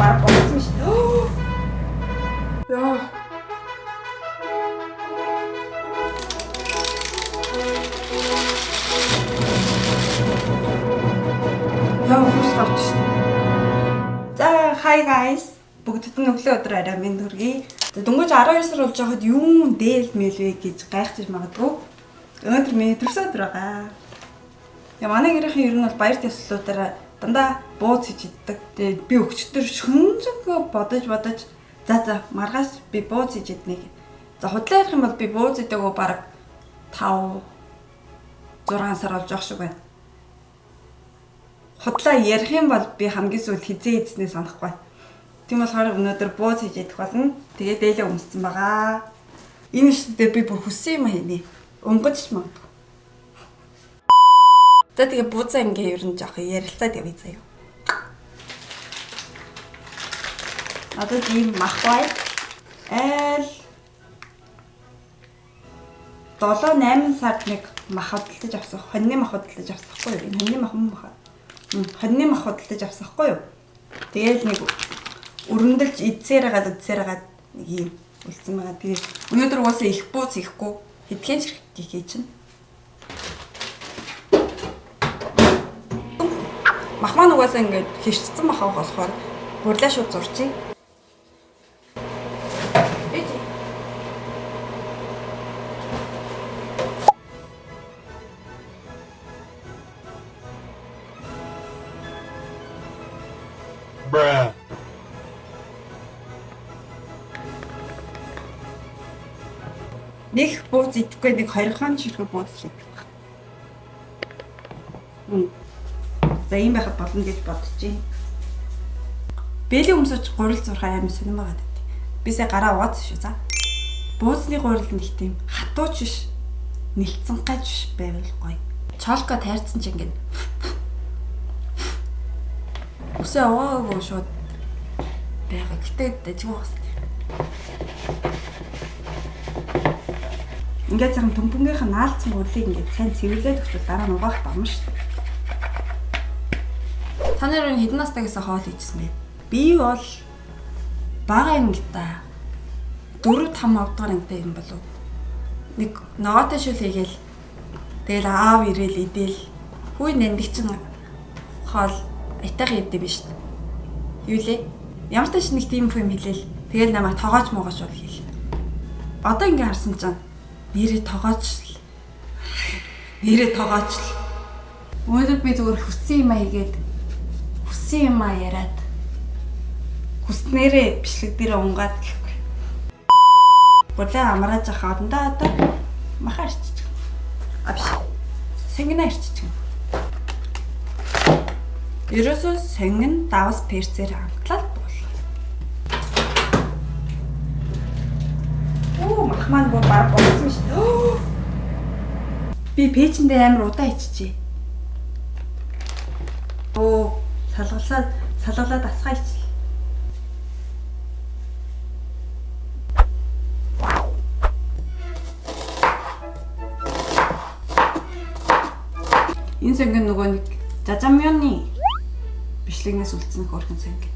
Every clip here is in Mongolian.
бараг болцсон шүү дээ. Яа. Яа, хус гарч шүү. За, hi guys. Бүгдд нь өглөө өдөр арай минь хүргэе. Дөнгөж 12 сар болж байхад юун дээл мэл вэ гэж гайхчих магадгүй. Өнөөдөр миний төрсөн өдөр байгаа. Манай гэрийн ер нь бол баяр төслүүдээр дандаа бууз хийж иддэг. Тэгээд би өчтөр шөнөжгөө бодож за маргааш би бууз хийж иднэ гэх. За худлаа ярих юм бол би бууз идээгөө бараг 5 6 сар болж байгаа шиг байна. Худлаа ярих юм бол би хамгийн сүүл хизээ идснээ санахгүй байна. Тийм болохоор өнөөдөр бууз хийж идэх болно. Тэгээд дээлээ өмссөн байгаа. Энэ шидээр би бүр хүссэн юм хийнэ. Өнгөж магадгүй. За тэгээ буузаа ингээ ер нь жоох ярилцаад явъя заяа. Одоо ийм махбай айл 7-8 сард нэг мах хөдөлж авсан. Хоньны мах хөдөлж авсахгүй юу? Энэ хоньны мах юм баха. Хоньны мах хөдөлж авсахгүй юу? Тэгээл нэг өрөндөлж эдсээрээ гад нэг юм үлдсэн байгаа. Тэгээ өнөөдөр угаасаа их бууз ихгүй хэдхэн ч хийх чинь. Мах маань угаасаа ингээд хэрчсэн махаа болохоор бурлаа шууд зурчих. Bruh. Нэг бууз идэхгүй нэг 20 хон ширхэг бууз идэх. За ийм байхад болно гэж бодож байна. Бэлэг өмсөж гурил зурхаа амар сонирн байгаа гэдэг. Бисээ гараа угаадсан шүү за. Буузны гурил нэг тийм хатууч биш. Нэлцэн гаж биш байвал гоё. Чолко тайрцсан ч ингээд. Үсээ аваагүй шууд байгаа. Гэтэ дэжгүй бас. Ингээд зэрэг төмпөнгийнх нь наалцсан гурилыг ингээд сайн цэвэрлээд өгчвөл дараа нь угаах бам шүү дээ. Та нарын хэдэн настай гэсэн хоол хийжсэн бэ? Би бол бага юм л да. 4-5 авдгаар антай юм болов. Нэг ногоотой шүл хийгээл тэгэл аав ирээл идэл хүй нэндэг чин хоол айтайхан идэв биш үү? Юу лээ? Ямар ч тач нэг тийм юм хэлээл тэгэл намайг тоогооч могооч бол хэл. Одоо ингээ харсан чинь нэрээ тоогооч. Өнөөдөр би зүгээр хүссэн юм хийгээд хүссэн юм яриад хүснээрээ бичлэг дээр унгаад гэхгүй. Болоо амрааж ахаа одоо махаа ирчих. Абш. Сэнгэнэ ирчих. Ерөөсөө сэнгэн давс перцээр хамтлаад болно. Мах маань бүр бараг болцсон шүү дээ. Би пэйжэндээ амар удаа иччихээ. Салгалаад асгаа ичл. Энэ сэнгэн нөгөө нэг жажамёны бичлэгнээс үлдсэн хөөрхөн сэнгэн.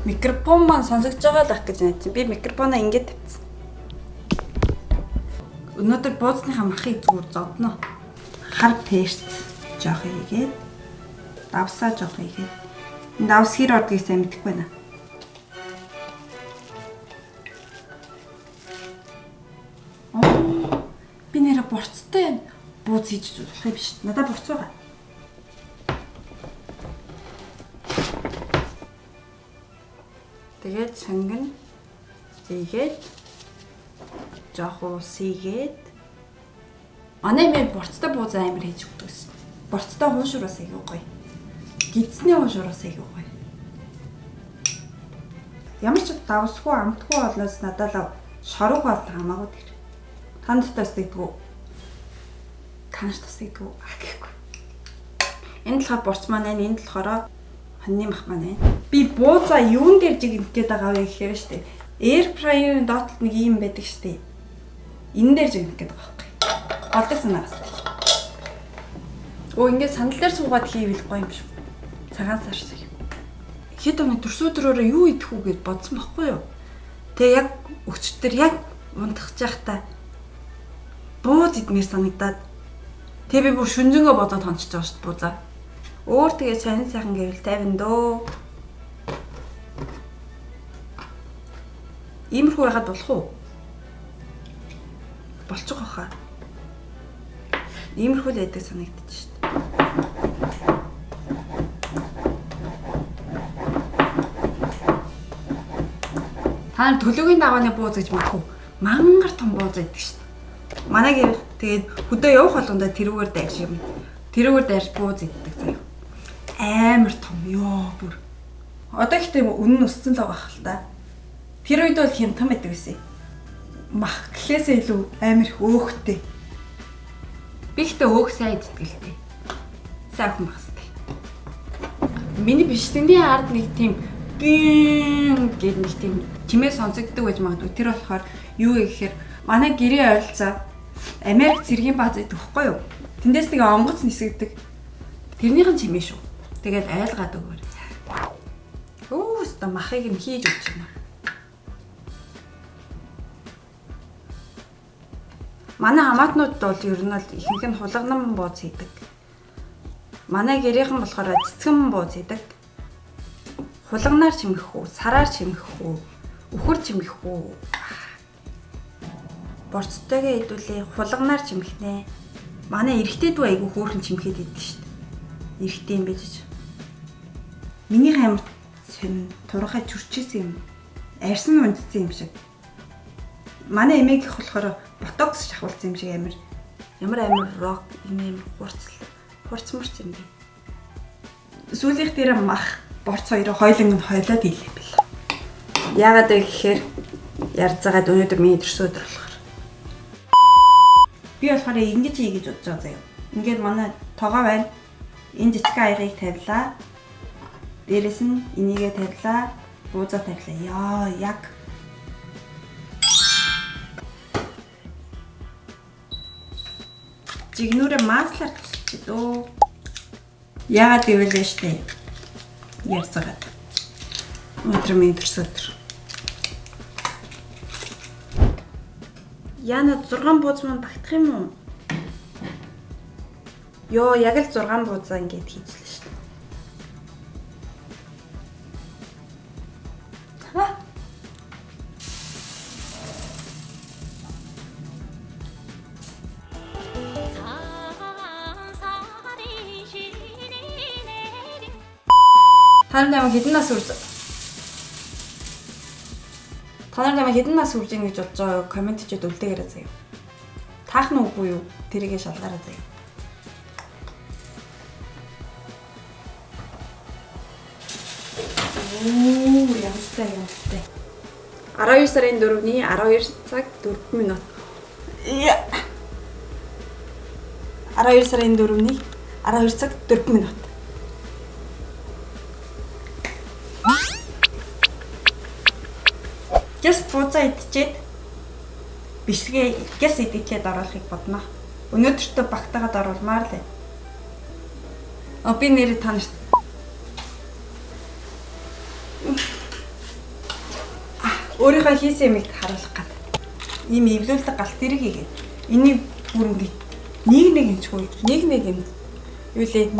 Микрофон маань сонсогдож байгаа л ах гэж найдсан. Би микрофоноо ингэж тавьсан. Өнөөдөр буузныхаа махыг зүгээр зодно. Хар перц жоох хийгээд давсаа жоох хийгээд энэ давс хэр ордгийг сайн мэдэхгүй байна. Би нэрэ борцтой бууз хийж болох юм биш. Надад борц байгаа. Тэгээд сэнгэн ийгээд жоох уус ийгээд манай мэн борцтой бууз амар хийж өгдөг гэсэн. Борцтой хуушураас аягүй гоё. Гидсний хуушураас аягүй гоё. Ямар ч давсгүй амтгүй болоос надад л шорог бол хамаагүй тэр. Танд тасдаггүй. Танш тасдаггүй гэхгүй. Энэ болохоор борц маань энэ болохоор хоньны мах маань. Би буузаа юун дээр жигнэх гээд байгаа вэ гэхээр штэ. Air fryer-ийн доотлол нэг юм байдаг штэ. Энэ дээр жигнэх гээд байгаа байхгүй. Олдсон наас. Ингээд сандал дээр суугаад хийвэл гоё юм шүү. Цагаан сар шиг. Хэд оны төрсөдрөөрөө юу идэх үү гэж бодсон байхгүй юу? Тэгээ яг өчтөр яг унтах жахта бууз идмээр санагдаад тэгээ би бүр шүнжэнгөө бодоод хончиж байгаа шүү дээ буузаа. Өөр тэгээ сонин сайхан гэвэл 50 дөө. Иймэрхүү яхад болох уу? Болчих واخа. Иймэрхүү л байдаг санагдчих шүү дээ. Та нар төлөвийн давааны бууз гэж мэдэх үү? Мангар том бууз байдаг шүү дээ. Манай гэр тэгээд хөдөө явах болгондоо тэрүүгээр дайрч юм. Тэрүүгээр дайрч бууз иддэг заяа. Амар том ёо бүр. Одоо ихтэй үнэн өссөн л байгаа хэл та. Тэр үед бол хямдхан байдаг байсан. Мах гэхээсээ илүү амар их өөхтэй. Би ихтэй өөх сайн иддэг л дээ. Сайн хүн багстай. Миний бичлэгийн ард нэг тийм гин гэдэг нэг тийм чимээ сонсогддог байж магадгүй. Тэр болохоор юу вэ гэхээр манай гэрээ ойролцоо Америк цэргийн бааз идэх байхгүй юу? Тэндээс нэг онгоц нисгдэг. Тэрнийхэн чимээ шүү. Тэгээд айлгаад өгөөр. Өөстө махыг нь хийж өгч байна. Манай хамаатнууд бол ер нь л ихэнх нь хулган бууз хийдэг. Манай гэрийнхэн болохоор цэцгэн бууз хийдэг. Хулганаар чимгэх үү, сараар чимгэх үү, үхэр чимгэх үү. Борцтойгоо идүүлээ, хулганаар чимгэнэ. Манай эрэгтэй дүү айгүй хөөрхөн чимгээд идэв шүү дээ. Эрэгтэй юм байж. Миний хаймар сэн турхай чүрчээсэн юм. Арьсан унтсан юм шиг. Манай эмээгийнх болохоор ботокс шахуулсан юм шиг ямар рок юм хурцмарч юм бэ. Сүүлийнх дээр мах борц хоёроо хойлон нь хойлоод ийлээ бил. Яагаад вэ гэхээр ярьцаагаад өнөөдөр миний төрсөдөр болохоор. Би болохоор ингэж хий гэж бодож байгаа заяа. Ингээд манай тоогоо байна. Энэ жижиг аягыг тавилаа. Дээрэс нь энийгээ тавилаа. Буузаа тавилаа. Яа, яг жигнүүрээ маслаар тусчих дөө. Яагаад гэвэл нь штэ. Ярьцаагаад. Өнөөдөр миний төрсөдөр. Яна 6 бууз маань багтах юм уу? Йоо, яг л 6 буузаа ингэж хийжлээ шүү дээ. Ха. Та нар намайг хэдэн нас үрж ийн гэж бодож байгаа комент хийгээд үлдээгээрэй заяа. Таах нь үгүй юу? Тэрийгэ шалгаарай заяа. Оо, ямстай. 12 сарын 4-ний 12 цаг 4 минут. 12 сарын 4-ний 12 цаг 4 минут. Гэс буузаа идчихэд бишгээ гэс идчихэд оруулахыг бодно. Өнөөдөртөө багтаагаад оруулмаар лээ. Би нэрээ танарт. Өөрийнхөө хийсэн юмыг харуулах гэдэг. Ийм эвлүүлдэг галт тэрэг хийгээд. Энийг бүр ингэ нэг инчгүй. Нэг юм. Юу лээ?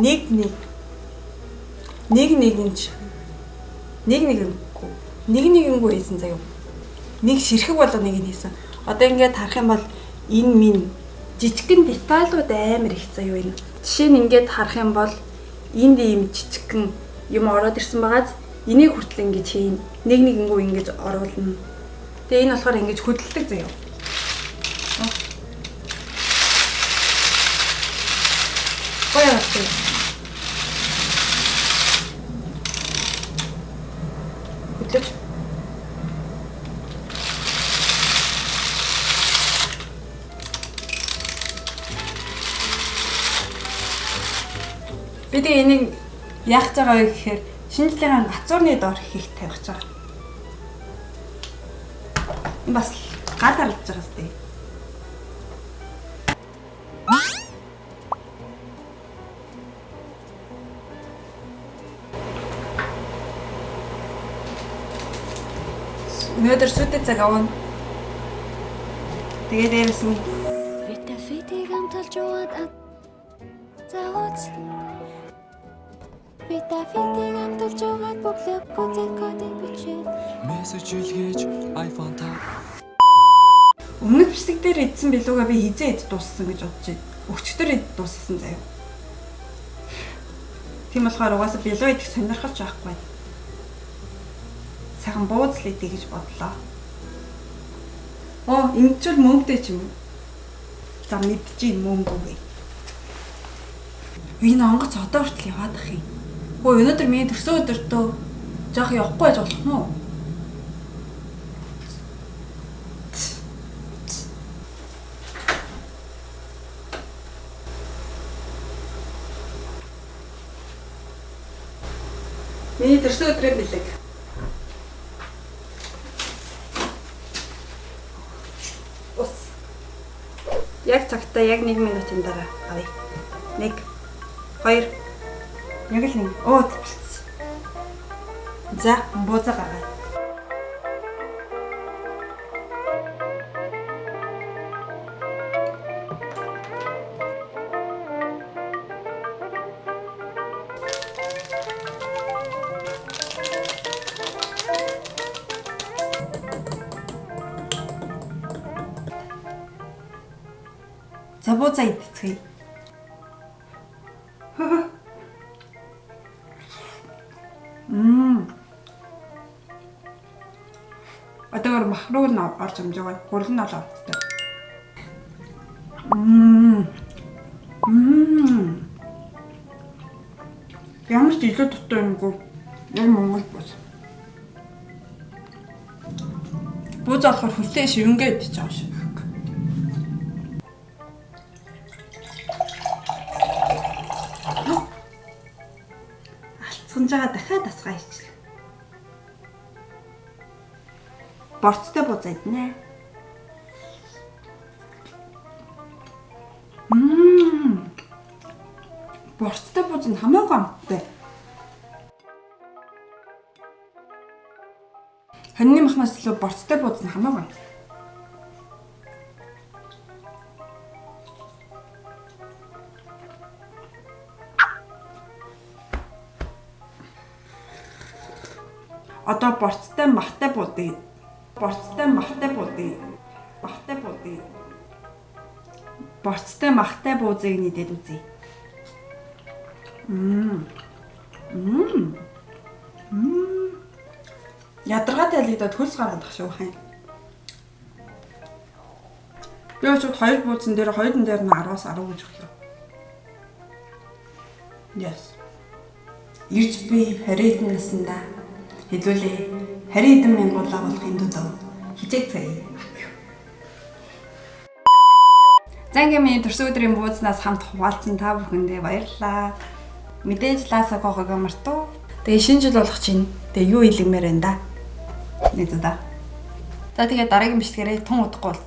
Нэггүй хийсэн заяа. Нэг ширхэг болго нэг нь хийсэн. Одоо ингээд харах юм бол энэ минь жижигхэн деталууд амар их заяа энэ. Жишээ нь ингээд харах юм бол энд ийм жижигхэн юм ороод ирсэн байгааз энийг хүртэл ингэж хийн. Нэггүй ингэж оруулна. Тэгээ энэ болохоор ингэж хөдөлдөг заяа. Гоё байна. Хөдлөж. Бид энийг яах гэж байгаа вэ гэхээр шинжлэлийн гацуурны доор хийх тавих гэж байгаа. Энэ бас гал харагдаж байгаа сте. Өнөөдөр шүтэ цаг авна. Тэгээд дээрээс нь Витафитиг амталж яваад заоц. Витафитиг амталж яваад бүглэг кодыг бичээ. Мессеж илгээж iPhone та. өмнөх бичлэг дээр идсэн билүүгээ би хизээ ид дууссан гэж бодож байна. Өчтөр ид дууссан заяа. Тийм болохоор угаасаа билүү идэх сонирхолч байхгүй. Сайхан бууз л идэх гэж бодлоо. Оо, ингэчүүл мөнгөтэй ч юм уу? За мэдчихээн мөнгөгүй. Энэ онгоц одоо хүртэл яваад ах юм. Хөө өнөөдөр миний төрсөн өдөртөө жоох явахгүй байж болох нь уу? Миний төрсөн өдрийн бэлэг. Ус. Яг цагтаа яг 1 минутын дараа авъя. 1 2 яг л нэг. Оо болчихсон. За, буузаа гаргая. За буузаа идцгээе. Одоор махруу нь орж амж байгаа. Гурал нь олоо. Ямар ч илүү дутуу юмгүй. Яг Монгол бус. Бууз болохоор хүлтэй шивэнгээ идэж байгаа шүү. Алцгаж байгаа дахиад асгаа ичлээ. Борцтой буузаа иднэ. Борцтой бууз нь хамаагүй амттай. Хоньны махнаас илүү борцтой бууз нь хамаагүй. Одоо борцтой махтай буудыг. Борцтой махтай буудыг. Борцтой махтай буузыг нийлээд үзье. Ядаргаатай лигдээд хөлс гаргадах шүү хайн. Би очоод 2 буузан дээр 2-ын дээр нь 10-аас 10 гэж өглөө. Yes. Ирж би 20 наснда хэдүүлээ 20 мянгуулаа болохын тулд хичээх цагийг. За ингээм миний төрсөн өдрийн буузнаас хамт хуваалцсан та бүхэндээ баярлалаа. Мэдээж лааса гогоо мартуу. Тэгээ шинэ жил болох чинь тэгээ юу хэлмээр байна да. Нэг удаа. За тэгээ дараагийн бичлэгээрээ тун удахгүй